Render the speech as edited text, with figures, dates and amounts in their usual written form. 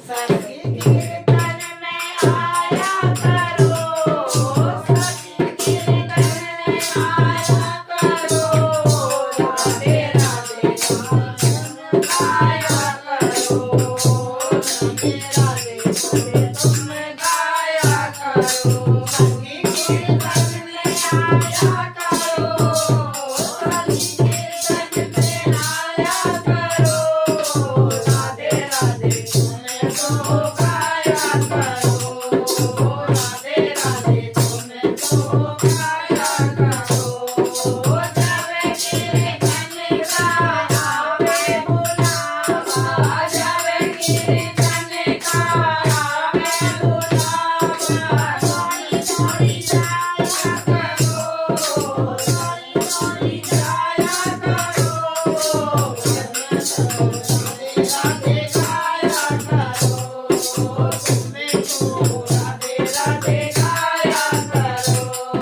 सखी कीर्तन में आया करो, सखी कीर्तन में आया करो, राधे राधे गान गाया करो, राधे राधे भजन तुम गाया करो, सखी कीर्तन में आया करो, सखी कीर्तन में आया करो, राधे राधे तुम तो गाया करो, राधे राधे तुम तो गाया करो, जावे कीर्तन का आवे बुलावा, जावे कीर्तन का आवे बुलावा, सोनी सोनी जाया करो, सोनी सोनी जाया करो, राधे राधे गाया करो, तुम्हें तो राधे राधे